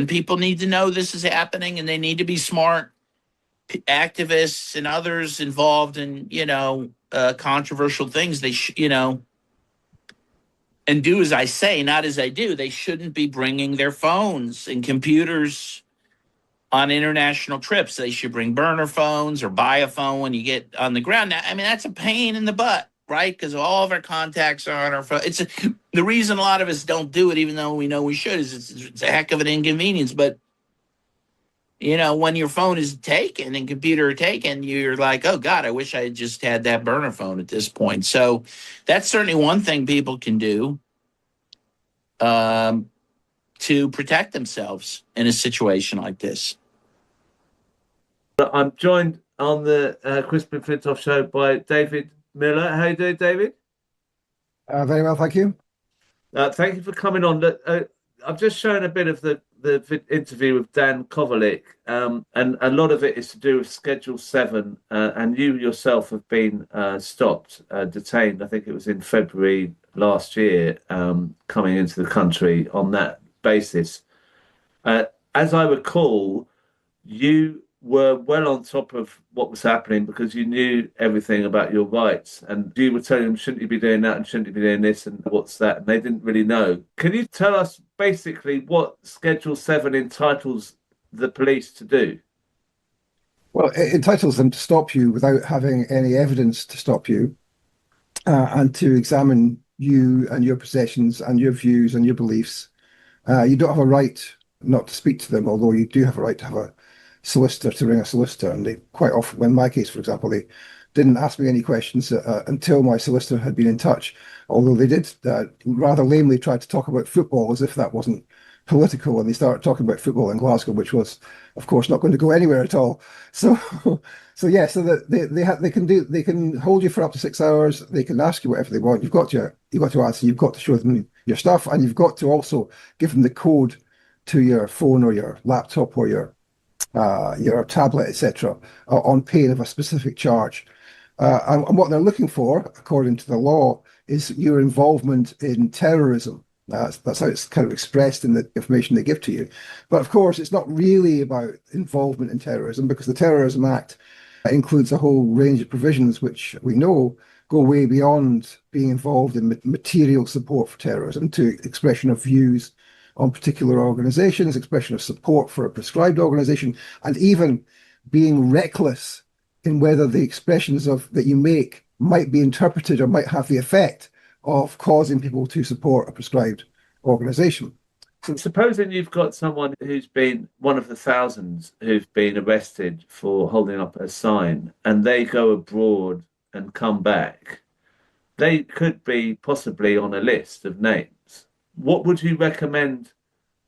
And people need to know this is happening, and they need to be smart. Activists and others involved in, controversial things, and do as I say, not as I do. They shouldn't be bringing their phones and computers on international trips. They should bring burner phones or buy a phone when you get on the ground. Now, I mean, that's a pain in the butt, right? Because all of our contacts are on our phone. The reason a lot of us don't do it, even though we know we should, is it's a heck of an inconvenience. But when your phone is taken and computer are taken, you're like, oh God, I wish I had just had that burner phone at this point. So that's certainly one thing people can do to protect themselves in a situation like this. I'm joined on the Crispin Flintoff show by David Miller. How you doing, David? Very well, thank you. Thank you for coming on. I've just shown a bit of the interview with Dan Kovalik, and a lot of it is to do with Schedule 7, and you yourself have been stopped, detained, I think it was in February last year, coming into the country on that basis. As I recall, you were well on top of what was happening because you knew everything about your rights, and you were telling them, shouldn't you be doing that and shouldn't you be doing this and what's that, and they didn't really know. Can you tell us basically what Schedule 7 entitles the police to do? Well, it entitles them to stop you without having any evidence to stop you, and to examine you and your possessions and your views and your beliefs. You don't have a right not to speak to them, although you do have a right to have a solicitor, to ring a solicitor. And they quite often, in my case, for example, they didn't ask me any questions until my solicitor had been in touch, although they did rather lamely try to talk about football as if that wasn't political, and they started talking about football in Glasgow, which was, of course, not going to go anywhere at all. So that they can hold you for up to 6 hours. They can ask you whatever they want. You've got to answer. You've got to show them your stuff, and you've got to also give them the code to your phone or your laptop or your tablet, etc., on pain of a specific charge. And what they're looking for, according to the law, is your involvement in terrorism. That's how it's kind of expressed in the information they give to you. But of course, it's not really about involvement in terrorism, because the Terrorism Act includes a whole range of provisions which we know go way beyond being involved in material support for terrorism, to expression of views on particular organizations, expression of support for a prescribed organization, and even being reckless in whether the expressions that you make might be interpreted or might have the effect of causing people to support a prescribed organization. So supposing you've got someone who's been one of the thousands who've been arrested for holding up a sign, and they go abroad and come back, they could be possibly on a list of names. What would you recommend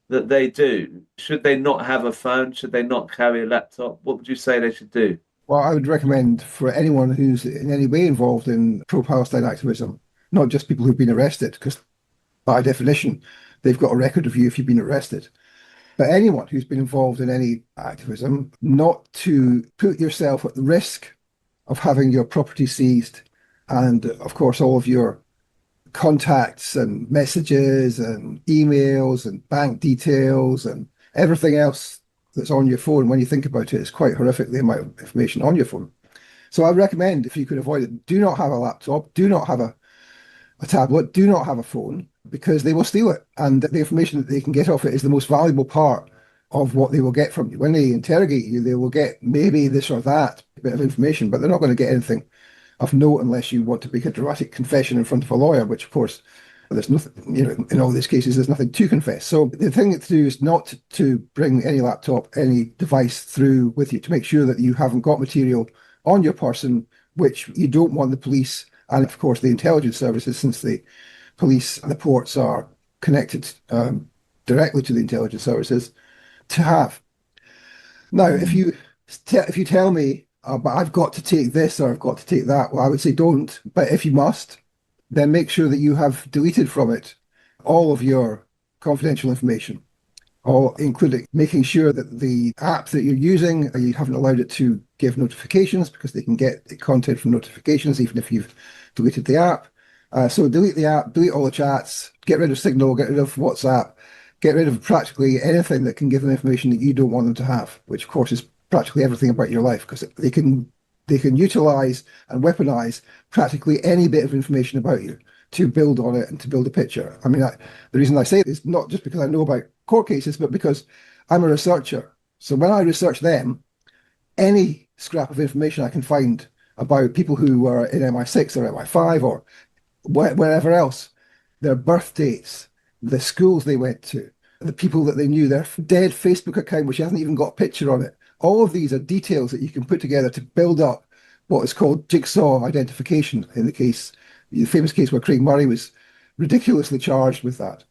that they do? Should they not have a phone? Should they not carry a laptop? What would you say they should do? Well, I would recommend for anyone who's in any way involved in pro-Palestine activism, not just people who've been arrested, because by definition, they've got a record of you if you've been arrested, but anyone who's been involved in any activism, not to put yourself at the risk of having your property seized, and of course all of your contacts and messages and emails and bank details and everything else that's on your phone. When you think about it, it's quite horrific, the amount of information on your phone. So I recommend, if you could avoid it, do not have a laptop, do not have a tablet, do not have a phone, because they will steal it. And the information that they can get off it is the most valuable part of what they will get from you. When they interrogate you, they will get maybe this or that bit of information, but they're not going to get anything of note unless you want to make a dramatic confession in front of a lawyer, which of course there's nothing, in all these cases, there's nothing to confess. So the thing to do is not to bring any laptop, any device through with you, to make sure that you haven't got material on your person which you don't want the police, and of course the intelligence services, since the police and the ports are connected directly to the intelligence services, to have. Now, if you tell me, but I've got to take this or I've got to take that, well, I would say don't. But if you must, then make sure that you have deleted from it all of your confidential information, all including making sure that the app that you're using, you haven't allowed it to give notifications, because they can get the content from notifications even if you've deleted the app. So delete the app, delete all the chats, get rid of Signal, get rid of WhatsApp, get rid of practically anything that can give them information that you don't want them to have, which of course is practically everything about your life, because they can utilize and weaponize practically any bit of information about you to build on it and to build a picture. I mean, the reason I say it is not just because I know about court cases, but because I'm a researcher. So when I research them, any scrap of information I can find about people who were in MI6 or MI5 or wherever else, their birth dates, the schools they went to, the people that they knew, their dead Facebook account, which hasn't even got a picture on it. All of these are details that you can put together to build up what is called jigsaw identification in the famous case where Craig Murray was ridiculously charged with that.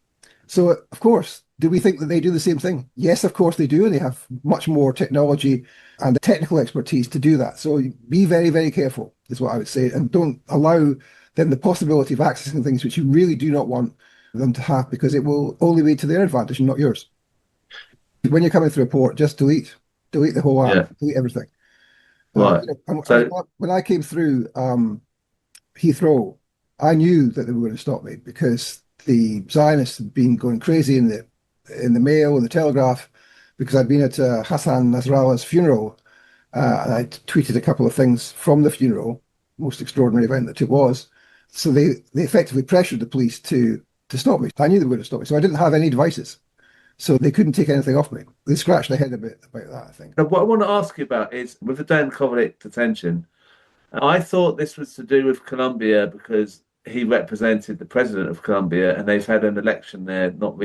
So, of course, do we think that they do the same thing? Yes, of course they do, and they have much more technology and technical expertise to do that. So be very, very careful, is what I would say, and don't allow them the possibility of accessing things which you really do not want them to have, because it will only be to their advantage and not yours. When you're coming through a port, just delete the whole app, delete everything. Right. When I came through Heathrow, I knew that they were going to stop me because the Zionists had been going crazy in the Mail and the Telegraph, because I'd been at Hassan Nasrallah's funeral, and I tweeted a couple of things from the funeral, most extraordinary event that it was. So they effectively pressured the police to stop me. I knew they were going to stop me, so I didn't have any devices. So they couldn't take anything off me. They scratched their head a bit about that, I think. Now, what I want to ask you about is, with the Dan Kovalik detention, I thought this was to do with Colombia because he represented the president of Colombia, and they've had an election there not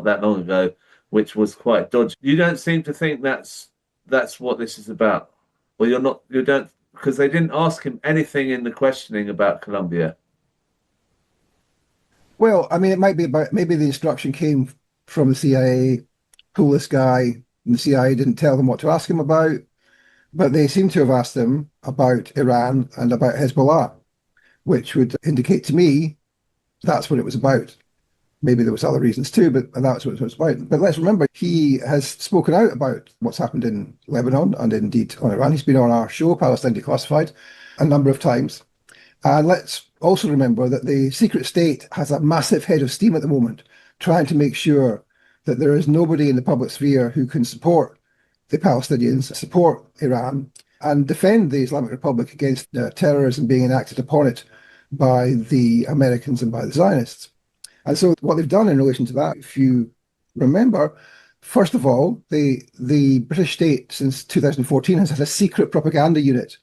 that long ago, which was quite dodgy. You don't seem to think that's what this is about. Well, you don't, because they didn't ask him anything in the questioning about Colombia. Well, I mean, it might be about, maybe the instruction came from the CIA, pull this guy, and the CIA didn't tell them what to ask him about, but they seem to have asked him about Iran and about Hezbollah, which would indicate to me that's what it was about. Maybe there was other reasons too, but that's what it was about. But let's remember, he has spoken out about what's happened in Lebanon and indeed on Iran. He's been on our show, Palestine Declassified, a number of times. And let's also remember that the secret state has a massive head of steam at the moment, trying to make sure that there is nobody in the public sphere who can support the Palestinians, support Iran, and defend the Islamic Republic against terrorism being enacted upon it by the Americans and by the Zionists. And so what they've done in relation to that, if you remember, first of all, the British state since 2014 has had a secret propaganda unit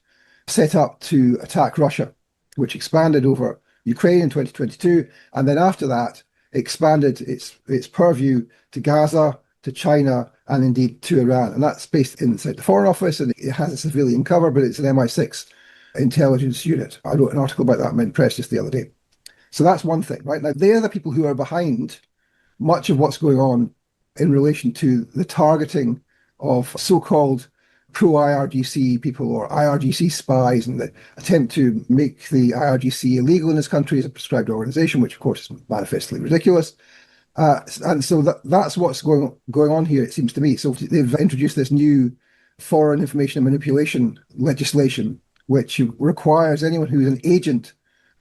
set up to attack Russia, which expanded over Ukraine in 2022. And then after that, expanded its purview to Gaza, to China, and indeed to Iran. And that's based inside the Foreign Office, and it has a civilian cover, but it's an MI6 intelligence unit. I wrote an article about that in my press just the other day. So that's one thing, right? Now, they're the people who are behind much of what's going on in relation to the targeting of so-called pro-IRGC people or IRGC spies, and the attempt to make the IRGC illegal in this country as a prescribed organization, which of course is manifestly ridiculous. And so that's what's going on here, it seems to me. So they've introduced this new foreign information manipulation legislation, which requires anyone who's an agent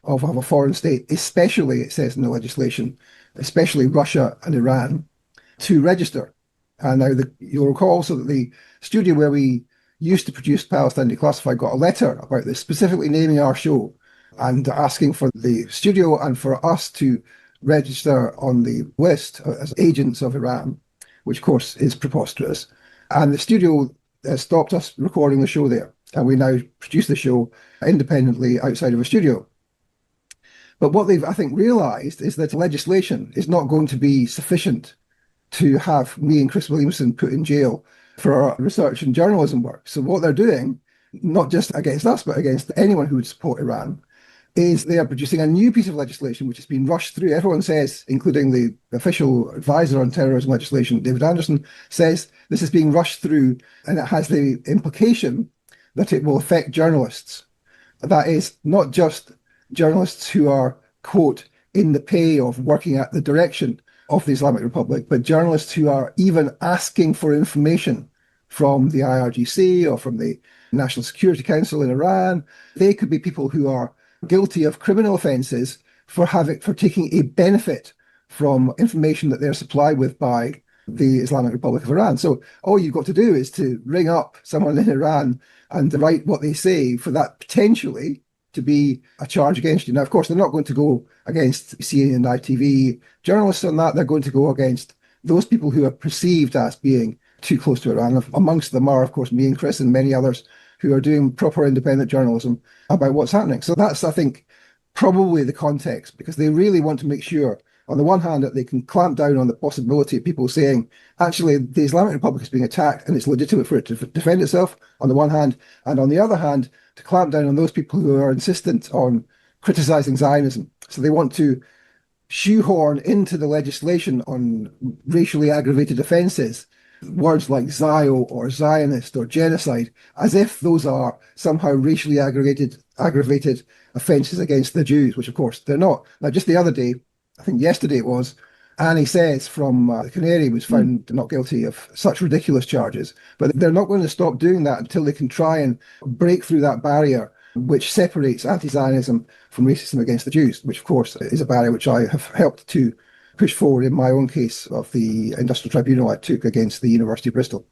of a foreign state, especially, it says in the legislation, especially Russia and Iran, to register. And now you'll recall also that the studio where we used to produce Palestine Declassified got a letter about this, specifically naming our show and asking for the studio and for us to register on the list as agents of Iran, which of course is preposterous. And the studio has stopped us recording the show there. And we now produce the show independently outside of a studio. But what they've, I think, realised is that legislation is not going to be sufficient to have me and Chris Williamson put in jail for our research and journalism work. So what they're doing, not just against us, but against anyone who would support Iran, is they are producing a new piece of legislation which has been rushed through. Everyone says, including the official advisor on terrorism legislation, David Anderson, says this is being rushed through, and it has the implication that it will affect journalists. That is, not just journalists who are, quote, in the pay of working at the direction of the Islamic Republic, but journalists who are even asking for information from the IRGC or from the National Security Council in Iran. They could be people who are guilty of criminal offences for taking a benefit from information that they're supplied with by the Islamic Republic of Iran. So all you've got to do is to ring up someone in Iran and write what they say for that potentially to be a charge against you. Now, of course, they're not going to go against CNN and ITV journalists on that. They're going to go against those people who are perceived as being too close to Iran. Amongst them are, of course, me and Chris and many others who are doing proper independent journalism about what's happening. So that's, I think, probably the context, because they really want to make sure, on the one hand, that they can clamp down on the possibility of people saying, actually, the Islamic Republic is being attacked and it's legitimate for it to defend itself, on the one hand, and on the other hand, to clamp down on those people who are insistent on criticizing Zionism. So they want to shoehorn into the legislation on racially aggravated offences words like Zio or Zionist or genocide, as if those are somehow racially aggravated offences against the Jews, which of course they're not. Now, just the other day, I think yesterday it was, Annie Says from the Canary was found not guilty of such ridiculous charges. But they're not going to stop doing that until they can try and break through that barrier which separates anti-Zionism from racism against the Jews, which of course is a barrier which I have helped to push forward in my own case of the industrial tribunal I took against the University of Bristol.